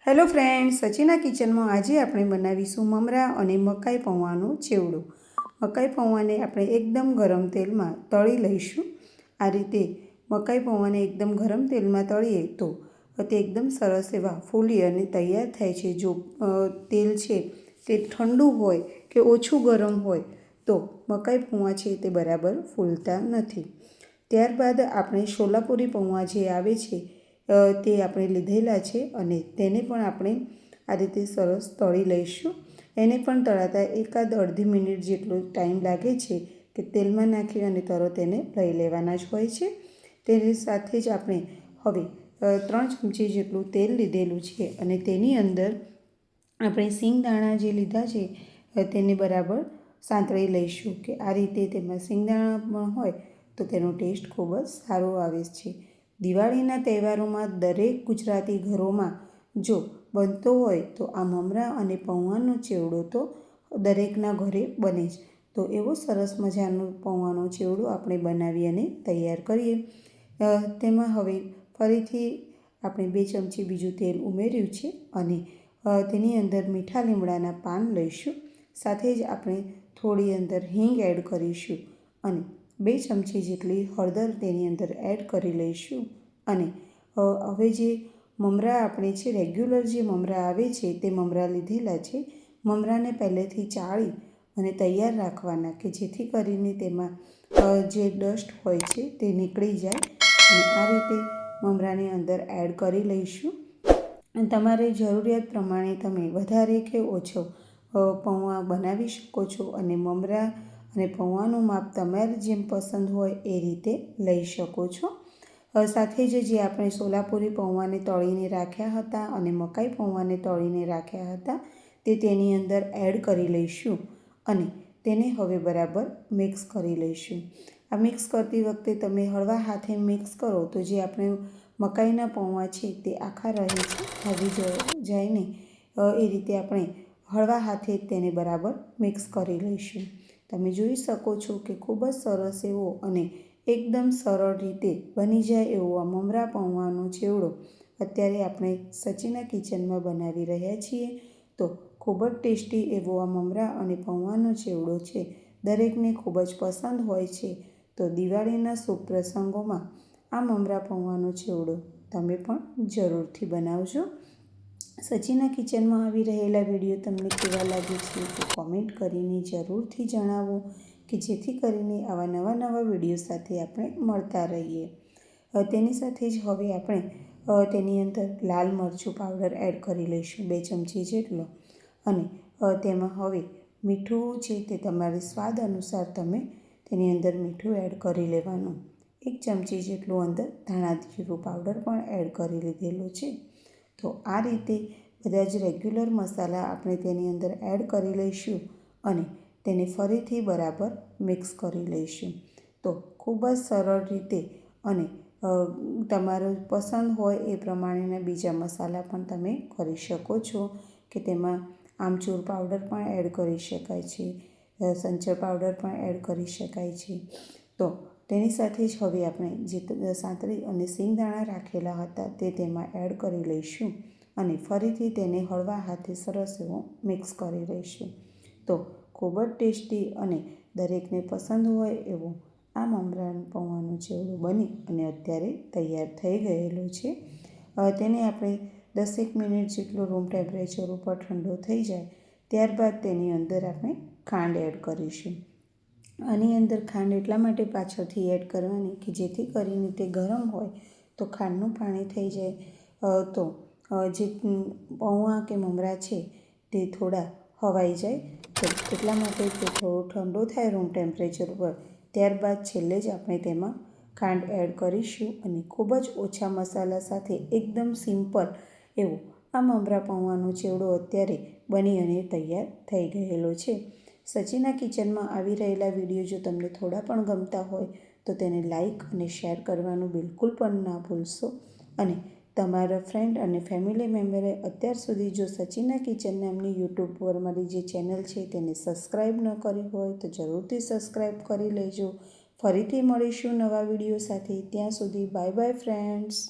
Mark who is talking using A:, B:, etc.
A: Hello friends, સચિના કિચનમાં આજે આપણે બનાવીશું મમરા અને મકાઈ પૌવાનો ચેવડો. મકાઈ પૌવાને આપણે એકદમ ગરમ તેલમાં તળી લઈશું. આ રીતે મકાઈ પૌવાને એકદમ ગરમ તેલમાં તળીએ તો તે એકદમ સરસ એવા ફૂલી અને તૈયાર થાય છે. જો તેલ છે તે ઠંડુ હોય કે ઓછું ગરમ હોય તો મકાઈ પૌવા છે તે બરાબર ફૂલતા નથી. ત્યારબાદ આપણે સોલાપુરી પૌવા જે આવે છે તે આપણે લીધેલા છે અને તેને પણ આપણે આ રીતે સરસ તળી લઈશું. એને પણ તળાતા એકાદ અડધી મિનિટ જેટલો ટાઈમ લાગે છે કે તેલમાં નાખી અને તરત એને લઈ લેવાના જ હોય છે. તેની સાથે જ આપણે હવે 3 ચમચી જેટલું તેલ લીધેલું છે અને તેની અંદર આપણે સિંગદાણા જે લીધા છે તેને બરાબર સાંતળી લઈશું કે આ રીતે તેમાં સિંગદાણા પણ હોય તો તેનો ટેસ્ટ ખૂબ જ સારો આવે છે. દિવાળીના તહેવારોમાં દરેક ગુજરાતી ઘરોમાં જો બનતો હોય તો આ મમરા અને પૌવાનો ચેવડો તો દરેકના ઘરે બને જ. તો એવો સરસ મજાનો પૌવાનો ચેવડો આપણે બનાવી અને તૈયાર કરીએ. તેમાં હવે ફરીથી આપણે 2 ચમચી બીજું તેલ ઉમેર્યું છે અને તેની અંદર મીઠા લીમડાના પાન લઈશું. સાથે જ આપણે થોડી અંદર હિંગ એડ કરીશું અને 2 ચમચી જેટલી હળદર તેની અંદર એડ કરી લઈશું. અને હવે જે મમરા આપણે છે રેગ્યુલર જે મમરા આવે છે તે મમરા લીધેલા છે. મમરાને પહેલેથી ચાળી અને તૈયાર રાખવાના કે જેથી કરીને તેમાં જે ડસ્ટ હોય છે તે નીકળી જાય. અને આ રીતે મમરાને અંદર એડ કરી લઈશું. અને તમારે જરૂરિયાત પ્રમાણે તમે વધારે કે ઓછો પૌવા બનાવી શકો છો અને મમરા અને પૌવાનું માપ તમારે જેમ પસંદ હોય એ રીતે લઈ શકો છો. સાથે જ જે આપણે સોલાપુરી પૌવાને તળીને રાખ્યા હતા અને મકાઈ પૌવાને તળીને રાખ્યા હતા તે તેની અંદર એડ કરી લઈશું અને તેને હવે બરાબર મિક્સ કરી લઈશું. આ મિક્સ કરતી વખતે તમે હળવા હાથે મિક્સ કરો તો જે આપણે મકાઈના પૌવા છે તે આખા રહે છે, ભાગી જાય નહીં. એ રીતે આપણે હળવા હાથે તેને બરાબર મિક્સ કરી લઈશું. તમે જોઈ શકો છો કે ખૂબ જ સરસ એવો અને એકદમ સરળ રીતે બની જાય એવો આ મમરા પૌવાનો ચેવડો અત્યારે આપણે સચિના કિચનમાં બનાવી રહ્યા છીએ. તો ખૂબ જ ટેસ્ટી એવો આ મમરા અને પૌવાનો ચેવડો છે દરેકને ખૂબ જ પસંદ હોય છે. તો દિવાળીના શુભ પ્રસંગોમાં આ મમરા પૌવાનો ચેવડો તમે પણ જરૂરથી બનાવજો. સચિના કિચનમાં આવી રહેલા વિડીયો તમને કેવા લાગે છે તો કોમેન્ટ કરીને જરૂરથી જણાવો કે જેથી કરીને આવા નવા વિડીયો સાથે આપણે મળતા રહીએ. તેની સાથે જ હવે આપણે તેની અંદર લાલ મરચું પાવડર એડ કરી લઈશું 2 ચમચી જેટલો. અને તેમાં હવે મીઠું છે તે તમારે સ્વાદ અનુસાર તમે તેની અંદર મીઠું એડ કરી લેવાનું. 1 ચમચી જેટલું અંદર ધાણા જીરું પાવડર પણ એડ કરી લીધેલો છે. તો આ રીતે બધા જ રેગ્યુલર મસાલા આપણે તેની અંદર એડ કરી લઈશું અને તેને ફરીથી બરાબર મિક્સ કરી લઈશું. તો ખૂબ જ સરળ રીતે અને તમારું પસંદ હોય એ પ્રમાણેના બીજા મસાલા પણ તમે કરી શકો છો કે તેમાં આમચૂર પાવડર પણ એડ કરી શકાય છે, સંચર પાવડર પણ એડ કરી શકાય છે. તો તેની સાથે જ હવે આપણે જે સાંતળી અને સિંગદાણા રાખેલા હતા તે તેમાં એડ કરી લઈશું અને ફરીથી તેને હળવા હાથે સરસ એવો મિક્સ કરી લઈશું. તો ખૂબ જ ટેસ્ટી અને દરેકને પસંદ હોય એવો આ મમરા પૌવાનો ચેવડો બની અને અત્યારે તૈયાર થઈ ગયેલો છે. તેને આપણે 10 મિનિટ જેટલો રૂમ ટેમ્પરેચર ઉપર ઠંડો થઈ જાય ત્યારબાદ તેની અંદર આપણે ખાંડ એડ કરીશું. આની અંદર ખાંડ એટલા માટે પાછળથી એડ કરવાની કે જેથી કરીને તે ગરમ હોય તો ખાંડનું પાણી થઈ જાય તો જે પૌવા કે મમરા છે તે થોડા હવાઈ જાય. તો એટલા માટે તે થોડો ઠંડો થાય રૂમ ટેમ્પરેચર પર ત્યારબાદ છેલ્લે જ આપણે તેમાં ખાંડ એડ કરીશું અને ખૂબ જ ઓછા મસાલા સાથે એકદમ સિમ્પલ એવો આ મમરા પૌવાનો ચેવડો અત્યારે બની અને તૈયાર થઈ ગયેલો છે. સચિના કિચનમાં આવી રહેલા વિડીયો જો તમને થોડા પણ ગમતા હોય તો તેને લાઈક અને શેર કરવાનું બિલકુલ પણ ના ભૂલશો. અને તમારા ફ્રેન્ડ અને ફેમિલી મેમ્બરે અત્યાર સુધી જો સચિના કિચન નામની યુટ્યુબ પર મારી જે ચેનલ છે તેને સબસ્ક્રાઈબ ન કરી હોય તો જરૂરથી સબસ્ક્રાઈબ કરી લેજો. ફરીથી મળીશું નવા વિડીયો સાથે. ત્યાં સુધી બાય બાય ફ્રેન્ડ્સ.